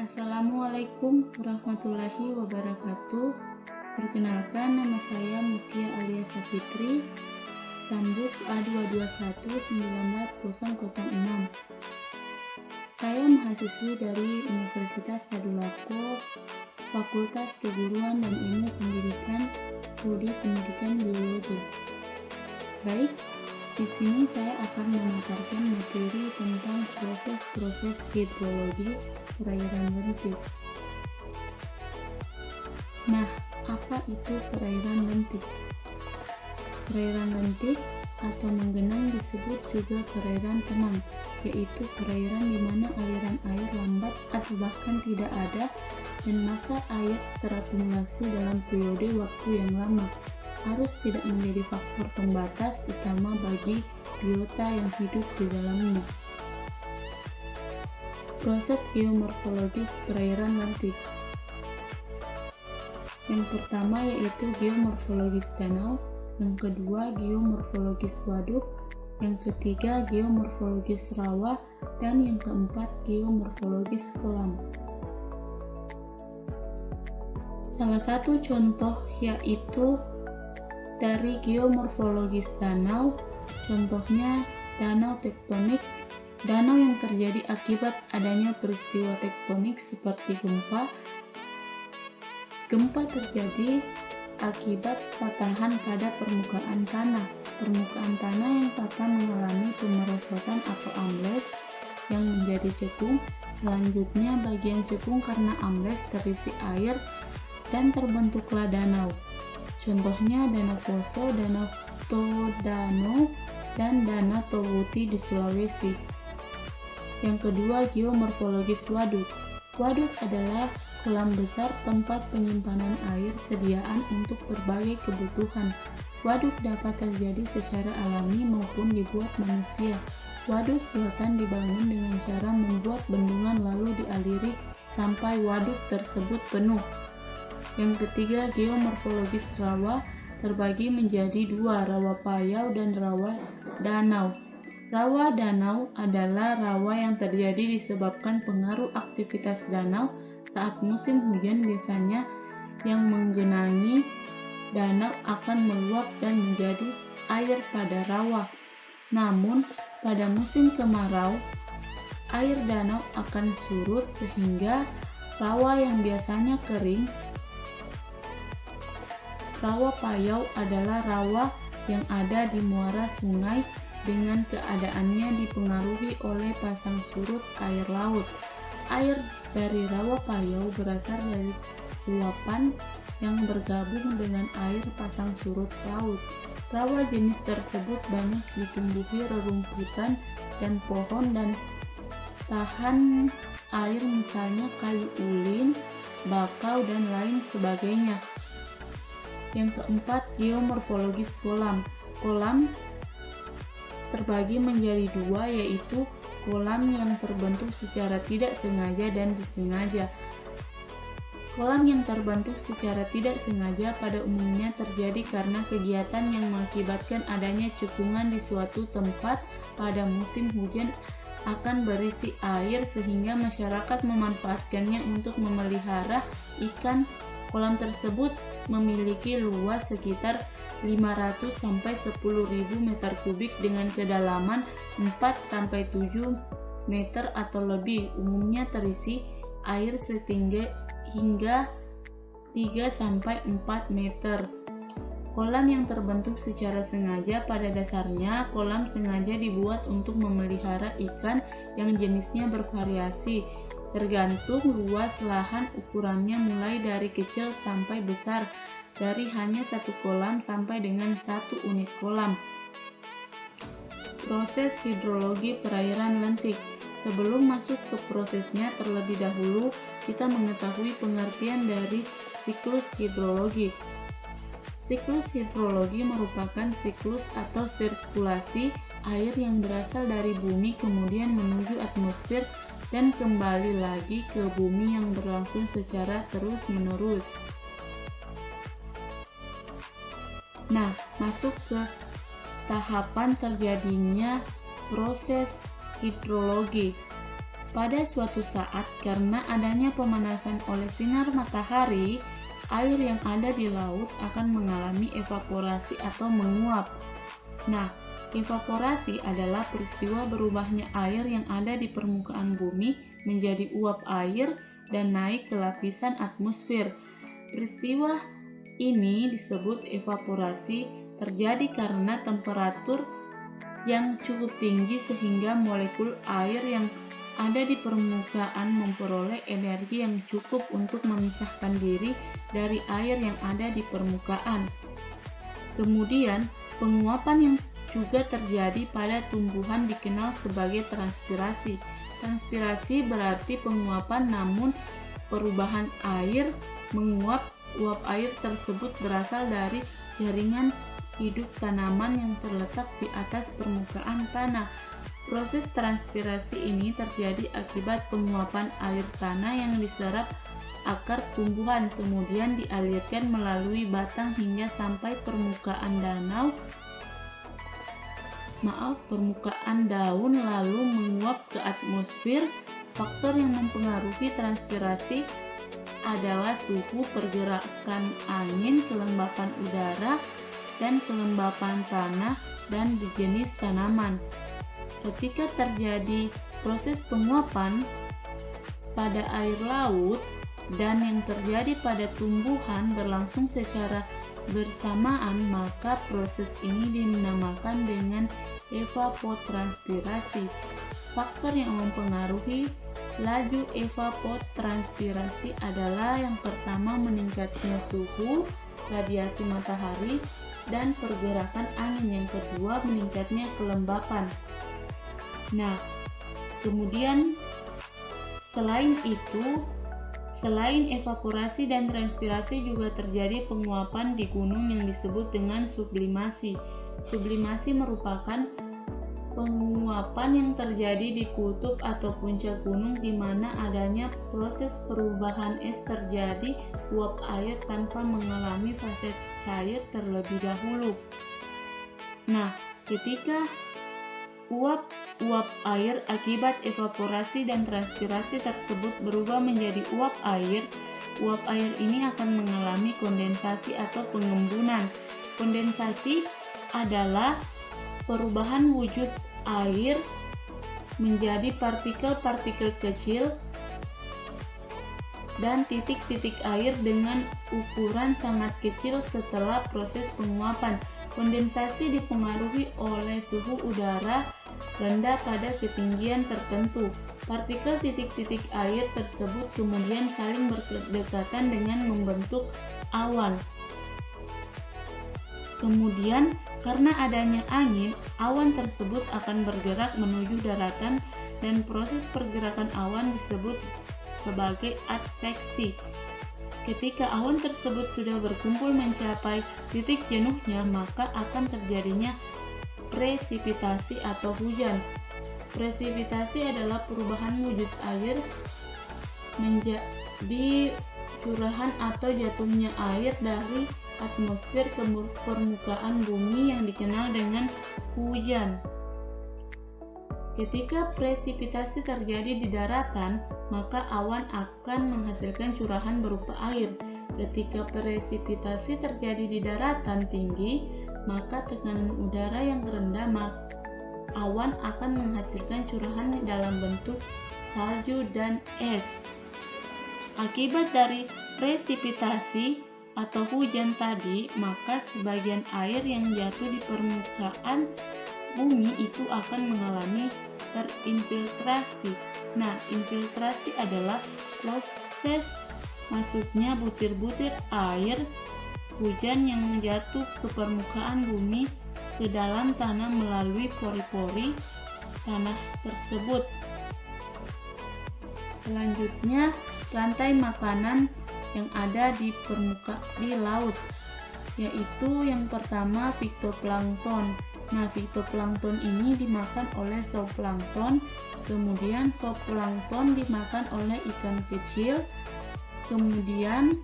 Assalamualaikum warahmatullahi wabarakatuh. Perkenalkan, nama saya Mutia Alia Sapitri, Stambuk A221-19006. Saya mahasiswi dari Universitas Tadulako, Fakultas Keguruan dan Ilmu Pendidikan, Prodi Pendidikan Biologi. Baik, di sini saya akan memaparkan materi tentang proses-proses hidrologi perairan lentik. Nah, apa itu perairan lentik? Perairan lentik atau menggenang disebut juga perairan tenang, yaitu perairan di mana aliran air lambat atau bahkan tidak ada dan masa air terakumulasi dalam periode waktu yang lama. Harus tidak menjadi faktor pembatas utama bagi biota yang hidup di dalamnya. Proses geomorfologis perairan lentik. Yang pertama yaitu geomorfologis danau, yang kedua geomorfologis waduk, yang ketiga geomorfologis rawa, dan yang keempat geomorfologis kolam. Salah satu contoh yaitu dari geomorfologis danau, contohnya danau tektonik, danau yang terjadi akibat adanya peristiwa tektonik seperti gempa. Gempa terjadi akibat patahan pada permukaan tanah. Permukaan tanah yang patah mengalami pemerosotan atau ambles yang menjadi cekung. Selanjutnya bagian cekung karena ambles terisi air dan terbentuklah danau. Contohnya Danau Poso, Danau Todano, dan Danau Towuti di Sulawesi. Yang kedua, geomorfologis waduk. Waduk adalah kolam besar tempat penyimpanan air sediaan untuk berbagai kebutuhan. Waduk dapat terjadi secara alami maupun dibuat manusia. Waduk buatan dibangun dengan cara membuat bendungan lalu dialiri sampai waduk tersebut penuh. Yang ketiga, geomorfologis rawa terbagi menjadi dua, rawa payau dan rawa danau. Rawa danau adalah rawa yang terjadi disebabkan pengaruh aktivitas danau saat musim hujan. Biasanya yang menggenangi danau akan meluap dan menjadi air pada rawa. Namun, pada musim kemarau, air danau akan surut sehingga rawa yang biasanya kering. Rawa payau adalah rawa yang ada di muara sungai dengan keadaannya dipengaruhi oleh pasang surut air laut. Air dari rawa payau berasal dari luapan yang bergabung dengan air pasang surut laut. Rawa jenis tersebut banyak ditumbuhi rerumputan dan pohon dan tahan air, misalnya kayu ulin, bakau, dan lain sebagainya. Yang keempat, geomorfologis kolam. Kolam terbagi menjadi dua, yaitu kolam yang terbentuk secara tidak sengaja dan disengaja. Kolam yang terbentuk secara tidak sengaja pada umumnya terjadi karena kegiatan yang mengakibatkan adanya cekungan di suatu tempat pada musim hujan akan berisi air sehingga masyarakat memanfaatkannya untuk memelihara ikan. Kolam tersebut memiliki luas sekitar 500 sampai 10.000 meter kubik dengan kedalaman 4-7 meter atau lebih. Umumnya terisi air setinggi hingga 3-4 meter. Kolam yang terbentuk secara sengaja, pada dasarnya kolam sengaja dibuat untuk memelihara ikan yang jenisnya bervariasi. Tergantung luas lahan, ukurannya mulai dari kecil sampai besar, dari hanya satu kolam sampai dengan 1 unit kolam. Proses hidrologi perairan lentik. Sebelum masuk ke prosesnya, terlebih dahulu kita mengetahui pengertian dari siklus hidrologi. Siklus hidrologi merupakan siklus atau sirkulasi air yang berasal dari bumi kemudian menuju atmosfer dan kembali lagi ke bumi yang berlangsung secara terus-menerus. Nah, masuk ke tahapan terjadinya proses hidrologi. Pada suatu saat, karena adanya pemanasan oleh sinar matahari, air yang ada di laut akan mengalami evaporasi atau menguap. Nah, evaporasi adalah peristiwa berubahnya air yang ada di permukaan bumi menjadi uap air dan naik ke lapisan atmosfer. Peristiwa ini disebut evaporasi, terjadi karena temperatur yang cukup tinggi sehingga molekul air yang ada di permukaan memperoleh energi yang cukup untuk memisahkan diri dari air yang ada di permukaan. Kemudian, penguapan yang juga terjadi pada tumbuhan dikenal sebagai transpirasi. Transpirasi berarti penguapan, namun perubahan air menguap. Uap air tersebut berasal dari jaringan hidup tanaman yang terletak di atas permukaan tanah. Proses transpirasi ini terjadi akibat penguapan air tanah yang diserap akar tumbuhan, kemudian dialirkan melalui batang hingga sampai permukaan daun lalu menguap ke atmosfer. Faktor yang mempengaruhi transpirasi adalah suhu, pergerakan angin, kelembapan udara, dan kelembapan tanah dan jenis tanaman. Ketika terjadi proses penguapan pada air laut dan yang terjadi pada tumbuhan berlangsung secara bersamaan, maka proses ini dinamakan dengan evapotranspirasi. Faktor yang mempengaruhi laju evapotranspirasi adalah yang pertama meningkatnya suhu, radiasi matahari, dan pergerakan angin. Yang kedua meningkatnya kelembapan. Nah, kemudian selain evaporasi dan transpirasi juga terjadi penguapan di gunung yang disebut dengan sublimasi. Sublimasi merupakan penguapan yang terjadi di kutub atau puncak gunung di mana adanya proses perubahan es terjadi uap air tanpa mengalami fase cair terlebih dahulu. Nah, ketika uap air akibat evaporasi dan transpirasi tersebut berubah menjadi uap air ini akan mengalami kondensasi atau pengembunan. Kondensasi adalah perubahan wujud air menjadi partikel-partikel kecil dan titik-titik air dengan ukuran sangat kecil setelah proses penguapan. Kondensasi dipengaruhi oleh suhu udara rendah pada ketinggian tertentu. Partikel titik-titik air tersebut kemudian saling berdekatan dengan membentuk awan. Kemudian, karena adanya angin, awan tersebut akan bergerak menuju daratan dan proses pergerakan awan disebut sebagai adveksi. Ketika awan tersebut sudah berkumpul mencapai titik jenuhnya, maka akan terjadinya presipitasi atau hujan. Presipitasi adalah perubahan wujud air menjadi curahan atau jatuhnya air dari atmosfer ke permukaan bumi yang dikenal dengan hujan. Ketika presipitasi terjadi di daratan, maka awan akan menghasilkan curahan berupa air. Ketika presipitasi terjadi di daratan tinggi, maka tekanan udara yang rendah, awan akan menghasilkan curahan dalam bentuk salju dan es. Akibat dari presipitasi atau hujan tadi, maka sebagian air yang jatuh di permukaan bumi itu akan mengalami terinfiltrasi. Nah, infiltrasi adalah proses masuknya butir-butir air hujan yang jatuh ke permukaan bumi ke dalam tanah melalui pori-pori tanah tersebut. Selanjutnya, rantai makanan yang ada di laut, yaitu yang pertama fitoplankton. Nah, fitoplankton ini dimakan oleh zooplankton, kemudian zooplankton dimakan oleh ikan kecil, kemudian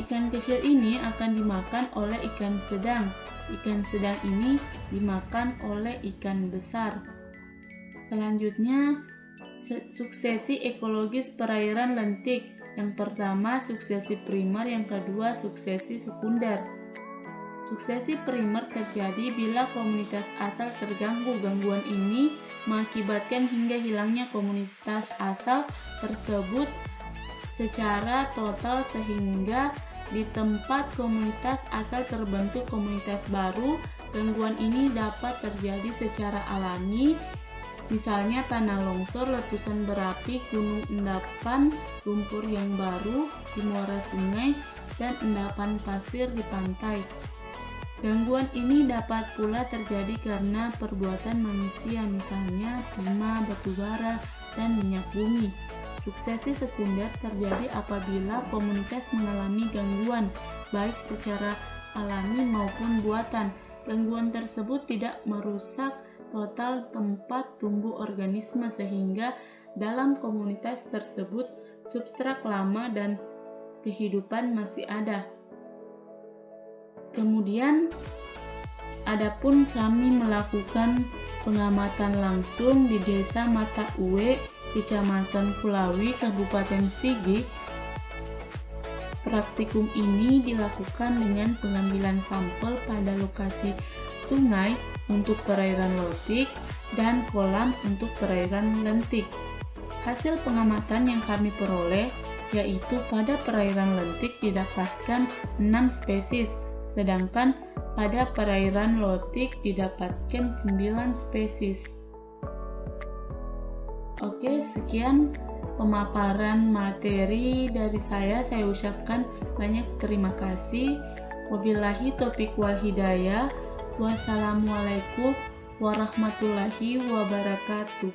ikan kecil ini akan dimakan oleh ikan sedang. Ikan sedang ini dimakan oleh ikan besar. Selanjutnya, Suksesi ekologis perairan lentik. Yang pertama, suksesi primer, yang kedua, suksesi sekunder. Suksesi primer terjadi bila komunitas asal terganggu. Gangguan ini mengakibatkan hingga hilangnya komunitas asal tersebut secara total sehingga di tempat komunitas asal terbentuk komunitas baru. Gangguan ini dapat terjadi secara alami, misalnya tanah longsor, letusan berapi, gunung endapan, lumpur yang baru di muara sungai, dan endapan pasir di pantai. Gangguan ini dapat pula terjadi karena perbuatan manusia, misalnya timah, batu bara, dan minyak bumi. Suksesi sekunder terjadi apabila komunitas mengalami gangguan, baik secara alami maupun buatan. Gangguan tersebut tidak merusak total tempat tumbuh organisme sehingga dalam komunitas tersebut substrat lama dan kehidupan masih ada. Kemudian, adapun kami melakukan pengamatan langsung di Desa Mata Uwe, Kecamatan Kulawi, Kabupaten Sigi. Praktikum ini dilakukan dengan pengambilan sampel pada lokasi sungai untuk perairan lotik dan kolam untuk perairan lentik. Hasil pengamatan yang kami peroleh yaitu pada perairan lentik didapatkan 6 spesies, sedangkan pada perairan lotik didapatkan 9 spesies. Oke, sekian pemaparan materi dari saya. Saya ucapkan banyak terima kasih. Wabillahi taufiq wal hidayah. Wassalamualaikum warahmatullahi wabarakatuh.